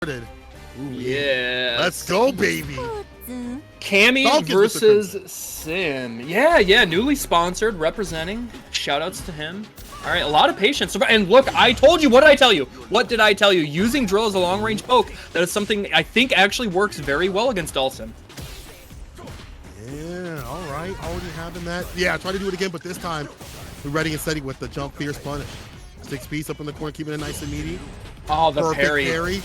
Ooh, yeah. Let's go, baby. Cammy versus Sim. Yeah, newly sponsored, representing. Shoutouts to him. All right, a lot of patience. And look, I told you. What did I tell you? What did I tell you? Using drill as a long-range poke. That is something I think actually works very well against Dhalsim. Yeah, all right. Already having that. Yeah, try to do it again, but this time we're ready and steady with the jump fierce punish. 6-piece up in the corner, keeping it nice and meaty. Oh, the perfect parry.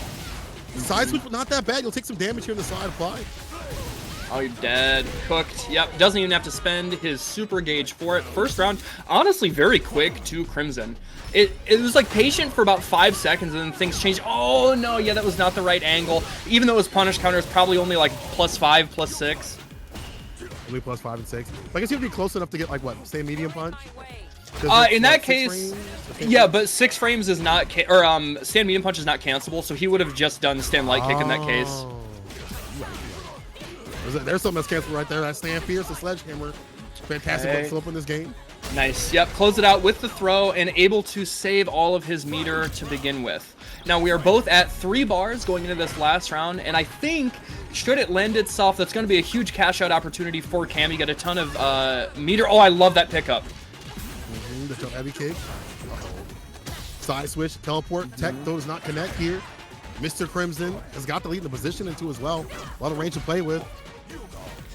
Side switch, but not that bad. You'll take some damage here on the side. Apply. Oh, you're dead. Cooked. Yep, doesn't even have to spend his super gauge for it. First round, honestly, very quick to Crimson. It was like patient for about 5 seconds, and then things changed. Oh, no, yeah, that was not the right angle. Even though his punish counter is probably only like +5, +6. Only +5 and 6. I guess you have to be close enough to get, like, what, say medium punch? In that case, yeah, but 6 frames is not, stand medium punch is not cancelable, so he would have just done stand light kick in that case. There's something that's canceled right there. That stand fierce, the sledgehammer. Fantastic slope in this game. Nice. Yep, close it out with the throw and able to save all of his meter to begin with. Now we are both at 3 bars going into this last round, and I think should it lend itself, that's going to be a huge cash out opportunity for Cammy. Get a ton of meter. Oh, I love that pickup. The jump heavy kick. Side switch, teleport, tech, though does not connect here. Mr. Crimson has got the lead in the position into as well. A lot of range to play with.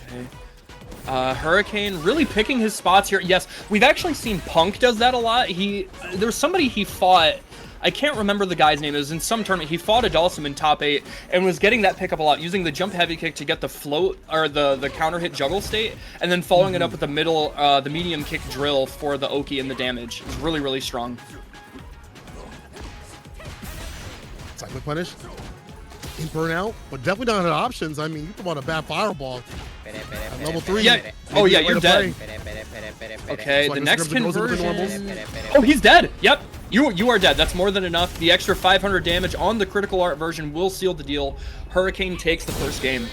Okay. Hurricane really picking his spots here. Yes, we've actually seen Punk does that a lot. There was somebody he fought, I can't remember the guy's name. It was in some tournament. He fought a Dhalsim in top 8 and was getting that pickup a lot, using the jump heavy kick to get the float or the counter hit juggle state, and then following it up with the medium kick drill for the Oki and the damage. It was really, really strong. Cyclic punish. In burnout, but definitely not had options. I mean, you want a bad fireball. At level 3. Yeah. Oh yeah, you're dead. Okay, the next conversion. Oh, he's dead. Yep. You are dead. That's more than enough. The extra 500 damage on the critical art version will seal the deal. Hurricane takes the first game.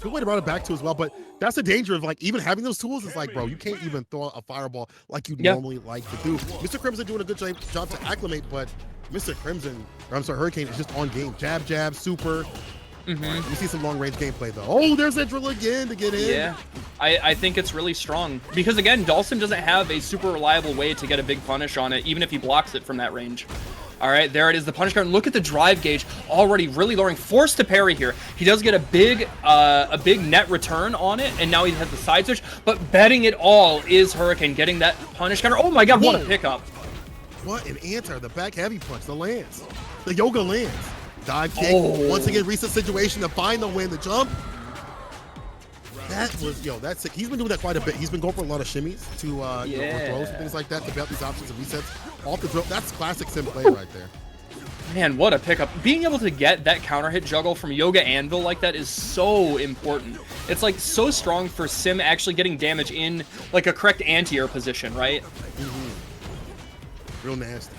Good way to run it back to as well, but that's the danger of, like, even having those tools. Is like, bro, you can't even throw a fireball like you normally like to do. Mr. Crimson doing a good job to acclimate, but Mr. Crimson, or I'm sorry, Hurricane is just on game. Jab, jab, super. You see some long-range gameplay, though. Oh, there's that drill again to get in. Yeah, I think it's really strong. Because, again, Dhalsim doesn't have a super reliable way to get a big punish on it, even if he blocks it from that range. All right, there it is, the punish card. Look at the drive gauge already really lowering. Forced to parry here. He does get a big net return on it, and now he has the side switch. But betting it all is Hurricane getting that punish counter. Oh, my God, what a pickup. What an answer. The back heavy punch, the lance. The yoga lance. Dive kick. Once again, reset situation to find the win, the jump. That was, that's sick. He's been doing that quite a bit. He's been going for a lot of shimmies to throws and things like that to build these options and resets off the drill. That's classic Sim play right there. Man, what a pickup. Being able to get that counter hit juggle from Yoga Anvil like that is so important. It's like so strong for Sim actually getting damage in like a correct anti-air position, right? Real nasty.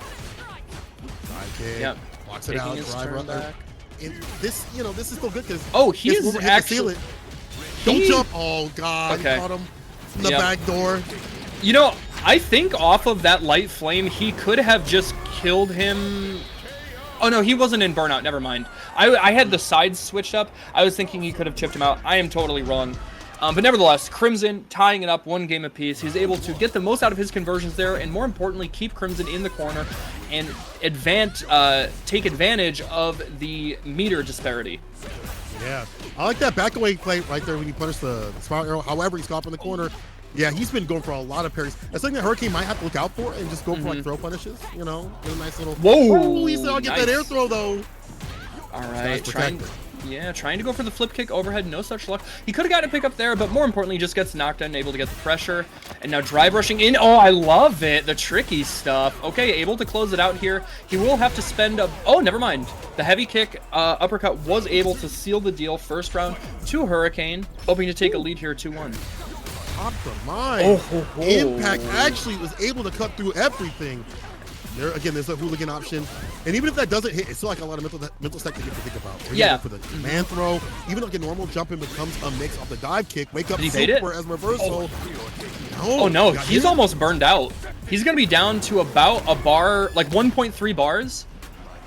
Side kick. Yep. Walks it out, drive run back. And this, this is still good because he is actually. Don't jump. Oh God, he caught him from the back door. I think off of that light flame, he could have just killed him. Oh no, he wasn't in burnout. Never mind. I had the sides switched up. I was thinking he could have chipped him out. I am totally wrong. But nevertheless, Crimson tying it up 1 game apiece. He's able to get the most out of his conversions there, and more importantly, keep Crimson in the corner and take advantage of the meter disparity. Yeah, I like that back away play right there when you punish the spiral arrow. However, he's caught up in the corner. Yeah, he's been going for a lot of parries. That's something that Hurricane might have to look out for and just go for like throw punishes. Get a nice little. Whoa! He said, "I'll get that air throw though." All right, trying to go for the flip kick overhead, no such luck. He could have gotten a pick up there, but more importantly, just gets knocked out and able to get the pressure. And now drive rushing in. Oh, I love it. The tricky stuff. Okay, able to close it out here. He will have to spend a... Oh, never mind. The heavy kick uppercut was able to seal the deal first round to Hurricane, hoping to take a lead here 2-1. Optimize. Impact actually was able to cut through everything. There again, there's a hooligan option, and even if that doesn't hit, it's still like a lot of mental stack that you have to think about. Yeah. For the man throw, even like a normal jump in becomes a mix of the dive kick, wake up super as reversal. Oh no, he's almost burned out. He's gonna be down to about a bar, like 1.3 bars.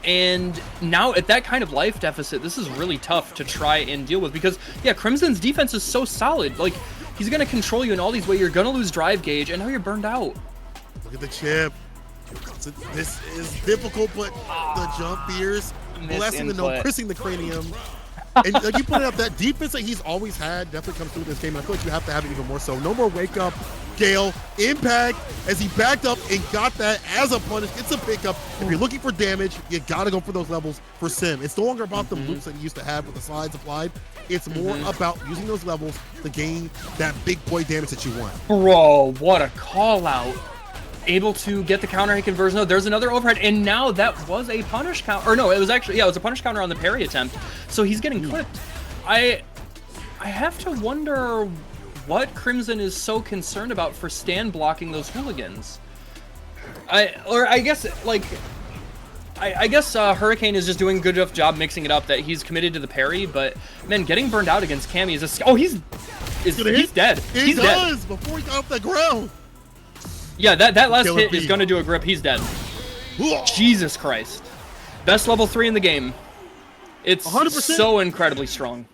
And now at that kind of life deficit, this is really tough to try and deal with because, yeah, Crimson's defense is so solid. Like, he's going to control you in all these ways. You're going to lose drive gauge, and now you're burned out. Look at the chip. So this is difficult, but the jump fears, blessing the no, pressing the cranium. And like you pointed out, that defense that he's always had definitely comes through this game. And I feel like you have to have it even more so. No more wake up, Gale, impact as he backed up and got that as a punish. It's a pickup. If you're looking for damage, you got to go for those levels for Sim. It's no longer about the loops that he used to have with the slides applied. It's more about using those levels to gain that big boy damage that you want. Bro, what a call out. Able to get the counter hit conversion. No, there's another overhead, and now that was a punish counter. Or no, it was actually, yeah, it was a punish counter on the parry attempt. So he's getting clipped. I have to wonder what Crimson is so concerned about for stand blocking those hooligans. I guess Hurricane is just doing a good enough job mixing it up that he's committed to the parry, but man, getting burned out against Cammy is a, oh, he's dead. He's dead before he got off the ground. Yeah, that last hit is going to do a grip. He's dead. Jesus Christ. Best level 3 in the game. It's 100%. So incredibly strong.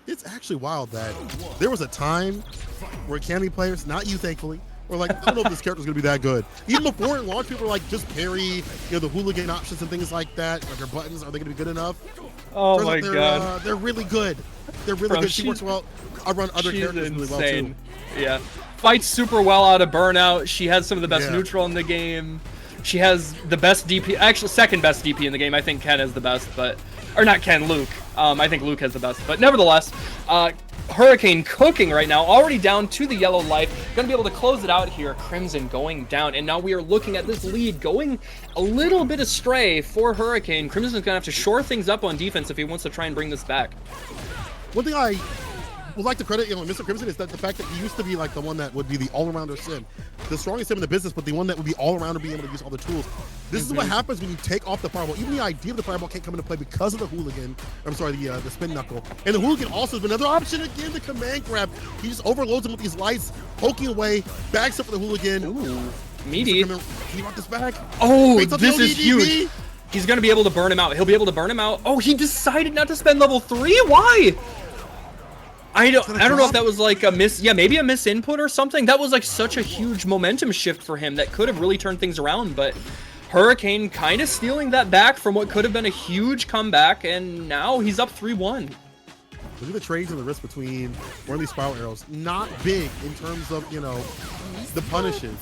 It's actually wild that there was a time where Cammy players, not you thankfully, were like, I don't know if this character's going to be that good. Even before it launched, people were like, just parry, you know, the hooligan options and things like that. Like their buttons, are they going to be good enough? Oh my God. They're really good. They're really good. She works well. I run other characters really well too. Yeah. Fights super well out of burnout. She has some of the best neutral in the game. She has the best DP, actually second best DP in the game. I think Ken is the best, but, or not Ken, Luke. I think Luke has the best, but nevertheless, Hurricane cooking right now, already down to the yellow life. Gonna be able to close it out here. Crimson going down, and now we are looking at this lead going a little bit astray for Hurricane. Crimson's gonna have to shore things up on defense if he wants to try and bring this back. One thing I would like to credit, Mr. Crimson, is that the fact that he used to be like the one that would be the all-arounder Sim, the strongest Sim in the business, but the one that would be all-arounder, being able to use all the tools. This is what happens when you take off the fireball. Even the idea of the fireball can't come into play because of the hooligan. I'm sorry, the spin knuckle. And the hooligan also has been another option again, the command grab. He just overloads him with these lights, poking away, backs up for the hooligan. Ooh, meaty. Can you rock this back? Oh, this is huge. He's going to be able to burn him out. He'll be able to burn him out. Oh, he decided not to spend level 3? Why? I don't know if that was like a maybe a misinput or something. That was like such a huge momentum shift for him that could have really turned things around, but Hurricane kind of stealing that back from what could have been a huge comeback, and now he's up 3-1. Look at the trades and the risk between one of these spiral arrows. Not big in terms of, you know, the punishes.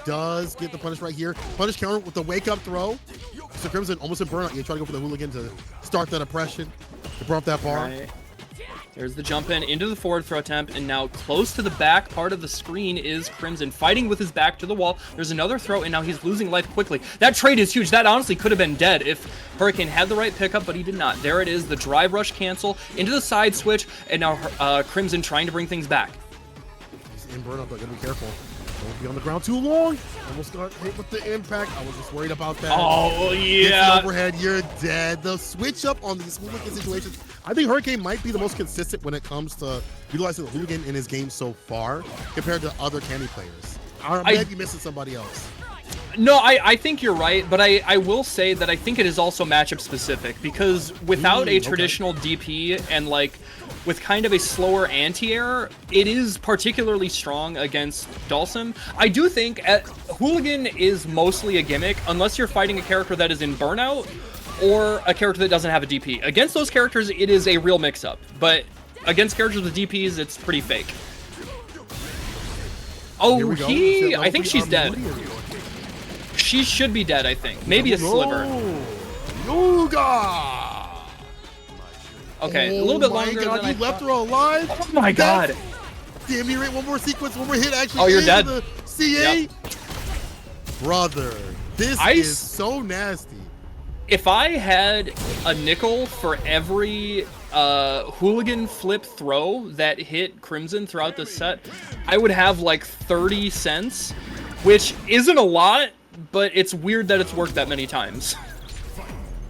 Does get the punish right here. Punish counter with the wake up throw. So Crimson almost in burnout. You try to go for the hooligan to start that oppression, to burn up that bar. Right. There's the jump in into the forward throw attempt, and now close to the back part of the screen is Crimson fighting with his back to the wall. There's another throw, and now he's losing life quickly. That trade is huge. That honestly could have been dead if Hurricane had the right pickup, but he did not. There it is, the drive rush cancel into the side switch, and now Crimson trying to bring things back. He's in burnout, but gotta be careful. Don't be on the ground too long. Almost got hit with the impact. I was just worried about that. Oh, yeah. Overhead, you're dead. The switch up on these hooligan situations. I think Hurricane might be the most consistent when it comes to utilizing the hooligan in his game so far compared to other Cammy players. I might be missing somebody else. No, I think you're right, but I will say that I think it is also matchup specific, because without a traditional DP and like with kind of a slower anti-air, it is particularly strong against Dhalsim. I do think Hooligan is mostly a gimmick unless you're fighting a character that is in burnout or a character that doesn't have a DP. Against those characters, it is a real mix-up, but against characters with DPs, it's pretty fake. Oh, I think she's dead. She should be dead, I think. Maybe a sliver. Yoga! Okay, a little bit longer than I you left her alive? Oh my God. Damn, you one more sequence, one more hit actually. Oh, you're dead. The CA? Yep. Brother, this is so nasty. If I had a nickel for every hooligan flip throw that hit Crimson throughout the set, I would have like 30 cents, which isn't a lot, but it's weird that it's worked that many times.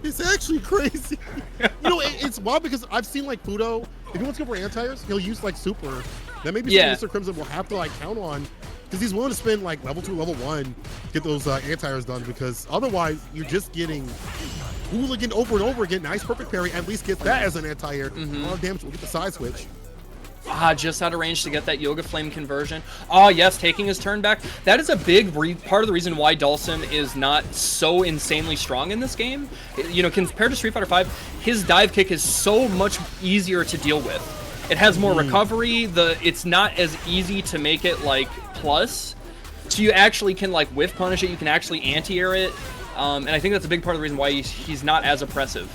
It's actually crazy. You know, it's wild because I've seen like Fudo, if he wants to go for anti-airs, he'll use like super. That may be something Mr. Crimson will have to like count on, because he's willing to spend like level 2, level 1, get those anti-airs done, because otherwise you're just getting Hooligan over and over again. Nice perfect parry. At least get that as an anti-air. A lot of damage. We'll get the side switch. Just out of range to get that Yoga Flame conversion. Oh, yes, taking his turn back. That is a big part of the reason why Dhalsim is not so insanely strong in this game. You know, compared to Street Fighter V, his dive kick is so much easier to deal with. It has more recovery. It's not as easy to make it, like, plus. So you actually can, like, whiff punish it. You can actually anti-air it. And I think that's a big part of the reason why he's not as oppressive.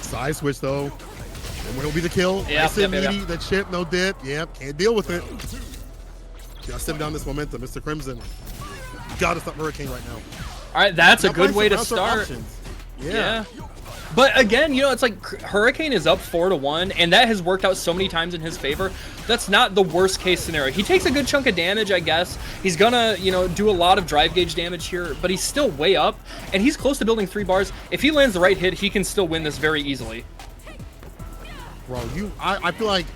Side switch, though. And what'll be the kill? Yep, meaty, the chip, no dip. Yep, can't deal with it. Just stem down this momentum, Mr. Crimson. You gotta stop Hurricane right now. All right, that's a good way to start. Yeah. But again, you know, it's like Hurricane is up 4-1, and that has worked out so many times in his favor. That's not the worst case scenario. He takes a good chunk of damage, I guess. He's gonna, you know, do a lot of drive gauge damage here, but he's still way up, and he's close to building 3 bars. If he lands the right hit, he can still win this very easily. Bro, I feel like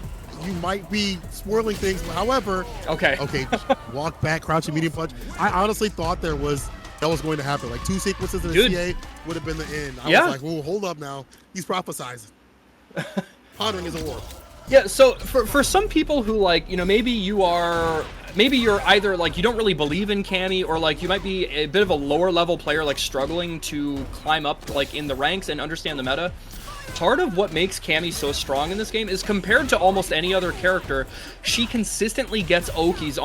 you might be swirling things. However, okay, walk back, crouching medium punch. I honestly thought that was going to happen. Like 2 sequences in a CA would have been the end. I was like, whoa, hold up now. He's prophesizing. Pondering his award. Yeah, so for some people who, like, you know, maybe you're either like you don't really believe in Cammy, or like you might be a bit of a lower level player, like struggling to climb up like in the ranks and understand the meta. Part of what makes Cammy so strong in this game is, compared to almost any other character, she consistently gets Oki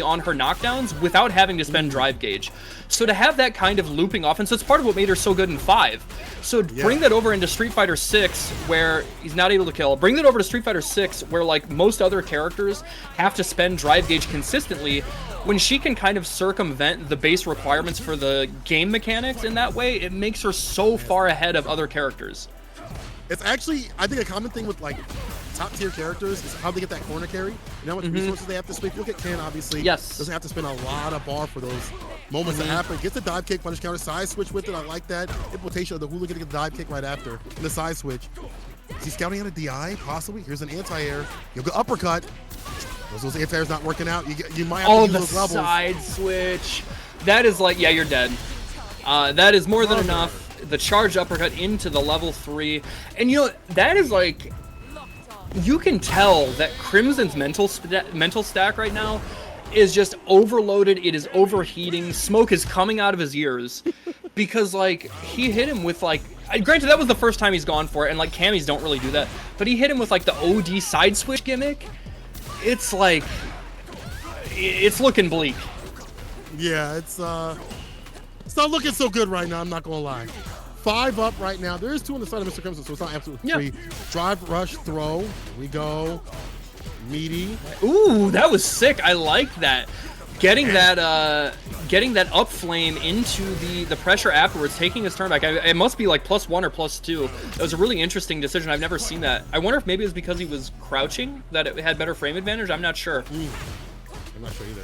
on her knockdowns without having to spend drive gauge. So to have that kind of looping offense, that's part of what made her so good in 5. So bring that over into Street Fighter 6, where he's not able to kill. Bring that over to Street Fighter 6, where like most other characters have to spend drive gauge consistently. When she can kind of circumvent the base requirements for the game mechanics in that way, it makes her so far ahead of other characters. It's actually, I think, a common thing with like top tier characters is how they get that corner carry. You know how much resources they have to spend. Look at Ken, obviously. Yes. Doesn't have to spend a lot of bar for those moments that happen. Gets the dive kick, punish counter, side switch with it. I like that. Implication of the Hooligan to get the dive kick right after. And the side switch. Is he scouting on a DI? Possibly. Here's an anti-air. You'll go uppercut. Those anti-airs not working out. You might have to use those levels. Side switch. That is like, yeah, you're dead. That is more than enough. The charged uppercut into the level 3, and you know, that is like, you can tell that Crimson's mental stack right now is just overloaded. It is overheating. Smoke is coming out of his ears because like he hit him with like, granted that was the first time he's gone for it, and like Cammys don't really do that, but he hit him with like the OD side switch gimmick. It's like, it's looking bleak. Yeah, it's not looking so good right now, I'm not gonna lie. 5 up right now. There is 2 on the side of Mr. Crimson, so it's not absolutely 3. Drive, rush, throw. Here we go. Meaty. Ooh, that was sick. I like that. Getting that up flame into the pressure afterwards, taking his turn back. It must be like +1 or +2. That was a really interesting decision. I've never seen that. I wonder if maybe it was because he was crouching that it had better frame advantage. I'm not sure. I'm not sure either.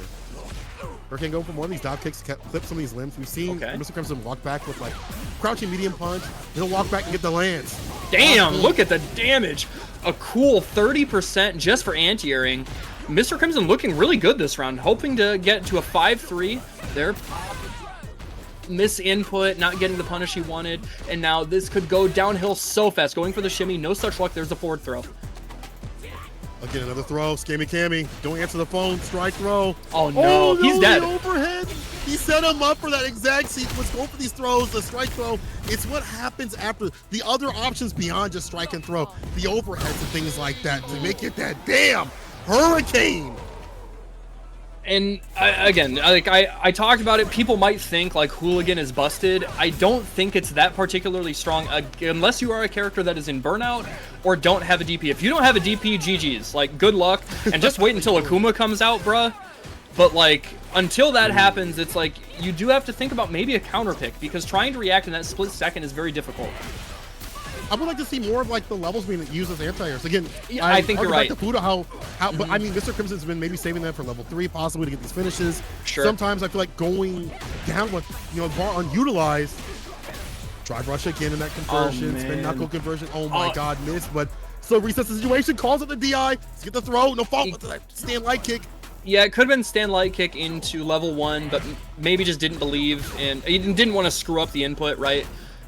Hurricane go from one of these dive kicks, clip some of these limbs. We've seen Mr. Crimson walk back with like crouching medium punch. He'll walk back and get the lands. Damn, look at the damage. A cool 30% just for anti-airing. Mr. Crimson looking really good this round, hoping to get to a 5-3. There. Miss input, not getting the punish he wanted, and now this could go downhill so fast. Going for the shimmy, no such luck. There's the forward throw. Again, another throw. Scammy Cammy. Don't answer the phone. Strike throw. Oh no, he's dead. The overhead. He set him up for that exact sequence. Go for these throws. The strike throw. It's what happens after the other options beyond just strike and throw. The overheads and things like that to make it that damn hurricane. And I talked about it. People might think like Hooligan is busted. I don't think it's that particularly strong, unless you are a character that is in burnout or don't have a DP. If you don't have a DP, GG's. Like, good luck, and just wait until Akuma comes out, bruh. But like, until that happens, it's like you do have to think about maybe a counter pick, because trying to react in that split second is very difficult. I would like to see more of like the levels being used as anti-airs. Again, yeah, I think you're right. To Fuda, but I mean, Mr. Crimson's been maybe saving that for level 3, possibly to get these finishes. Sure. Sometimes I feel like going down with bar unutilized. Drive rush again in that conversion, spin knuckle conversion. Oh my God, missed. But so resets the situation, calls it the DI. Let's get the throw. No fault. Stand light kick. Yeah, it could have been stand light kick into level 1, but maybe just didn't believe and he didn't want to screw up the input, right?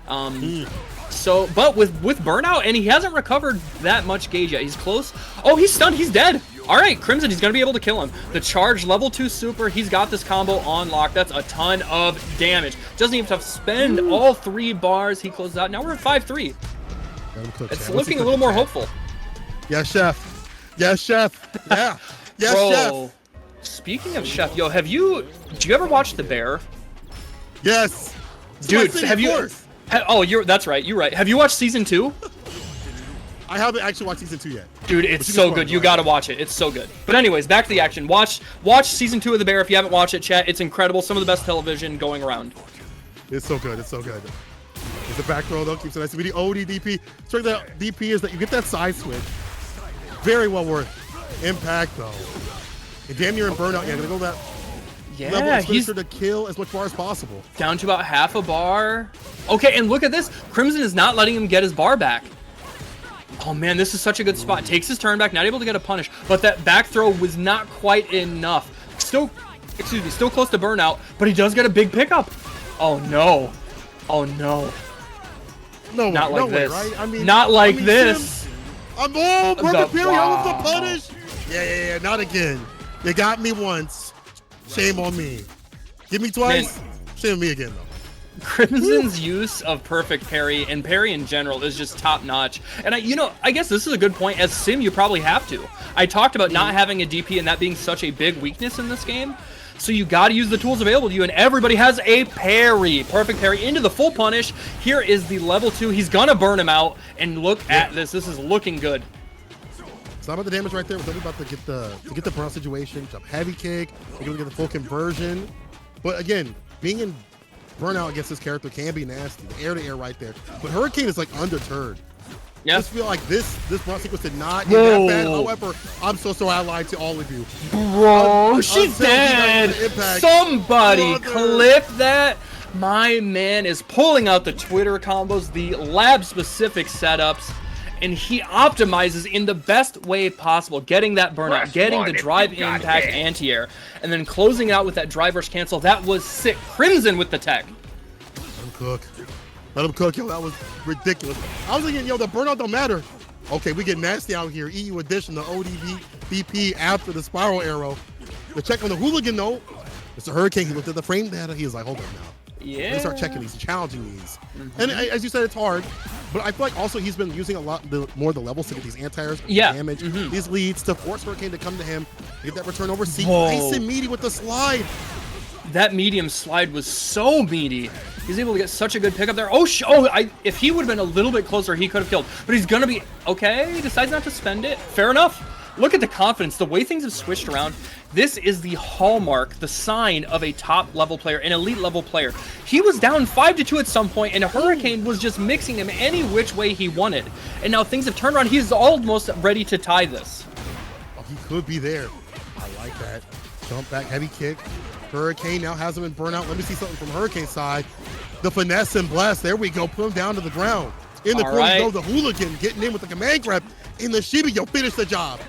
So, but with burnout, and he hasn't recovered that much gauge yet. He's close. Oh, he's stunned. He's dead. All right, Crimson, he's going to be able to kill him. The charge, level 2 super. He's got this combo on lock. That's a ton of damage. Doesn't even have to spend all 3 bars. He closes out. Now we're at 5-3. It's looking a little more hopeful. Yes, chef. Yes, chef. Yeah. Yes, Bro, chef. Speaking of chef, yo, do you ever watch The Bear? Yes. Dude, have you? That's right. You're right. Have you watched season 2? I haven't actually watched season 2 yet. Dude, it's so good. You gotta watch it. It's so good. But anyways, back to the action. Watch season 2 of The Bear if you haven't watched it, chat. It's incredible. Some of the best television going around. It's so good. It's so good. It's a back throw though. Keeps it nice. The OD DP. Straight that DP is that you get that side switch. Very well worth. Impact though. And damn near in burnout. Yeah, gonna go that. Yeah, he's to kill as much bar as possible. Down to about half a bar. Okay, and look at this. Crimson is not letting him get his bar back. Oh man, this is such a good spot. Takes his turn back, not able to get a punish, but that back throw was not quite enough. Still close to burnout, but he does get a big pickup. Oh no. Oh no. No, not like this. Way, right? I mean, not like this. Perfect parry off the punish. Yeah, not again. You got me once. Shame on me. Give me twice. Man. Shame on me again though. Crimson's use of perfect parry and parry in general is just top notch. And I guess this is a good point. As Sim, you probably have to. I talked about not having a DP and that being such a big weakness in this game. So you got to use the tools available to you, and everybody has a parry. Perfect parry into the full punish. Here is the level 2. He's gonna burn him out. And look at this. This is looking good. It's not about the damage right there. We're only about to get the burnout situation. Jump heavy kick. You're gonna get the full conversion. But again, being in burnout against this character can be nasty. The air-to-air right there. But Hurricane is like undeterred. Yeah. I just feel like this burnout sequence did not get that bad. However, I'm so allied to all of you. Bro, she's dead. Somebody clip that. My man is pulling out the Twitter combos, the lab-specific setups, and he optimizes in the best way possible, getting that burnout, getting the drive impact anti-air, and then closing out with that drive rush cancel. That was sick. Crimson with the tech. Let him cook. Let him cook. Yo, that was ridiculous. I was thinking, yo, the burnout don't matter. Okay, we get nasty out here. EU addition, the ODV BP after the spiral arrow. The check on the hooligan, though. Mr. Hurricane, he looked at the frame data. He was like, hold up now. Yeah. They start checking these, challenging these. And as you said, it's hard. But I feel like also he's been using a lot more of the levels to get these anti-airs, damage, these leads to force Hurricane to come to him, get that return over C. Nice and meaty with the slide. That medium slide was so meaty. He's able to get such a good pickup there. If he would have been a little bit closer, he could have killed. But he's gonna be okay. He decides not to spend it. Fair enough. Look at the confidence, the way things have switched around. This is the hallmark, the sign of a top-level player, an elite-level player. He was down 5-2 at some point, and Hurricane was just mixing him any which way he wanted. And now things have turned around. He's almost ready to tie this. Oh, he could be there. I like that. Jump back, heavy kick. Hurricane now has him in burnout. Let me see something from Hurricane's side. The finesse and blast. There we go. Put him down to the ground. In the corner goes the hooligan, getting in with the command grab. In the Shiba, yo, finish the job.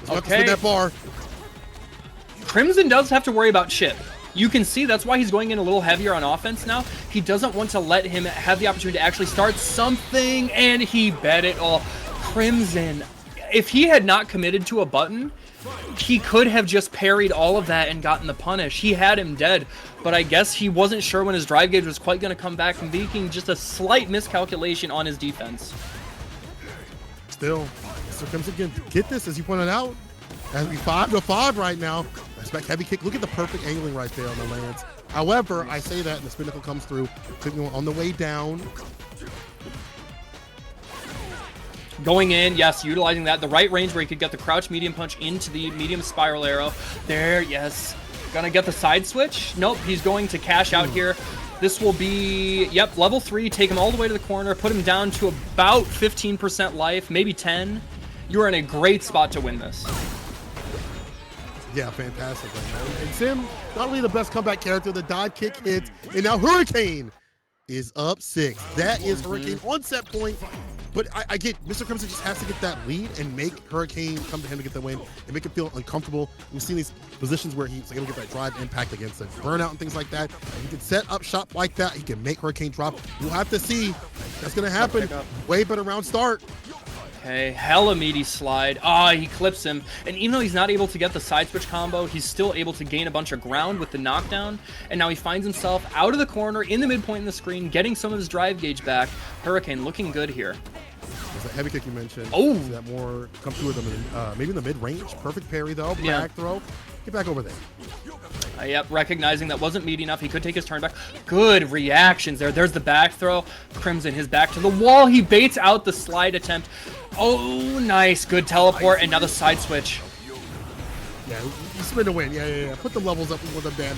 Okay. That bar. Crimson does have to worry about chip. You can see that's why he's going in a little heavier on offense now. He doesn't want to let him have the opportunity to actually start something, and he bet it all. Crimson, if he had not committed to a button, he could have just parried all of that and gotten the punish. He had him dead, but I guess he wasn't sure when his drive gauge was quite going to come back, making just a slight miscalculation on his defense. Still, Mr. Crimson can get this, as you pointed out. As we 5-5 right now. Respect heavy kick. Look at the perfect angling right there on the lands. However, I say that and the spinnacle comes through. On the way down. Going in, yes, utilizing that. The right range where he could get the crouch medium punch into the medium spiral arrow. There, yes. Gonna get the side switch. Nope, he's going to cash out here. This will be, yep, level 3. Take him all the way to the corner. Put him down to about 15% life, maybe 10. You are in a great spot to win this. Yeah, fantastic. And Sim, not only the best comeback character, the dive kick hits, and now Hurricane is up 6. That is Hurricane on set point. But I get Mr. Crimson just has to get that lead and make Hurricane come to him to get the win and make him feel uncomfortable. We've seen these positions where he's able to get that drive impact against the burnout and things like that. He can set up shop like that. He can make Hurricane drop. We'll have to see. That's going to happen. Way better round start. Okay, hella meaty slide. Ah, he clips him. And even though he's not able to get the side switch combo, he's still able to gain a bunch of ground with the knockdown. And now he finds himself out of the corner, in the midpoint in the screen, getting some of his drive gauge back. Hurricane looking good here. There's that heavy kick you mentioned. Oh! See that more come through with maybe in the mid-range. Perfect parry, though. Back throw. Get back over there. Yep, recognizing that wasn't meaty enough. He could take his turn back. Good reactions there. There's the back throw. Crimson, his back to the wall. He baits out the slide attempt. Oh, nice. Good teleport. And now the side switch. Yeah, you spin to win. Yeah. Put the levels up with the damage.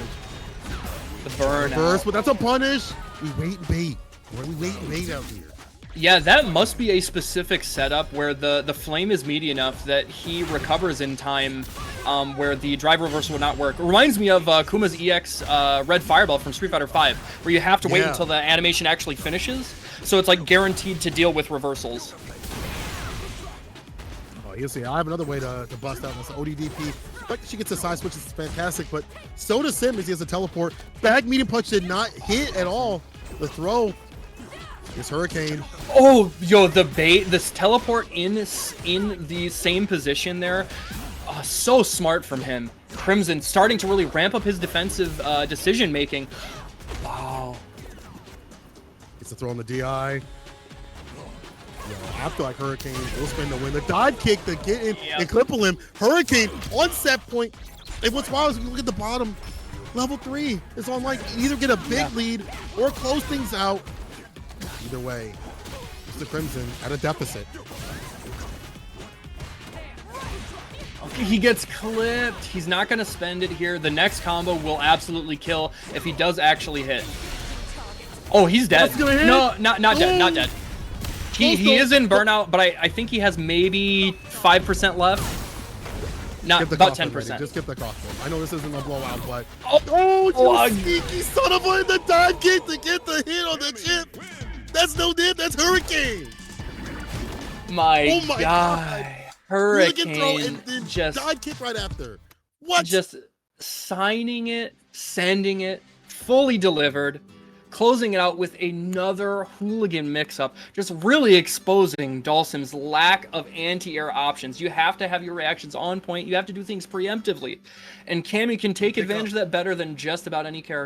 The burn. First, but that's a punish. We wait and bait. We wait and bait out here. Yeah, that must be a specific setup where the flame is meaty enough that he recovers in time, where the drive reversal would not work. It reminds me of Kuma's EX Red Fireball from Street Fighter V, where you have to wait until the animation actually finishes, so it's like guaranteed to deal with reversals. Oh, you see, I have another way to bust out this ODDP. But she gets a side switch, it's fantastic, but so does Sim as he has a teleport. Back medium punch did not hit at all. The throw. It's Hurricane. Oh, yo, the bait, this teleport in the same position there, so smart from him. Crimson starting to really ramp up his defensive decision making. Wow. Gets the throw on the DI. Yo, I feel like Hurricane will spin to win. The dive kick to get in and cripple him. Hurricane on set point. And what's wild is if you look at the bottom, level 3 is on like either get a big lead or close things out. Either way, Mr. Crimson at a deficit. Okay, he gets clipped. He's not going to spend it here. The next combo will absolutely kill if he does actually hit. Oh, he's dead. No, not dead. Not dead. He is in burnout, but I think he has maybe 5% left. Not about 10%. Just get the cough. I know this isn't a blowout, but you sneaky son of a, the dive kick to get the hit on the chip. That's no dip. That's Hurricane. My God. Hurricane throw and then just dive kick right after. What? Just signing it, sending it, fully delivered, closing it out with another hooligan mix-up, just really exposing Dhalsim's lack of anti-air options. You have to have your reactions on point. You have to do things preemptively. And Cammy can take advantage of that better than just about any character.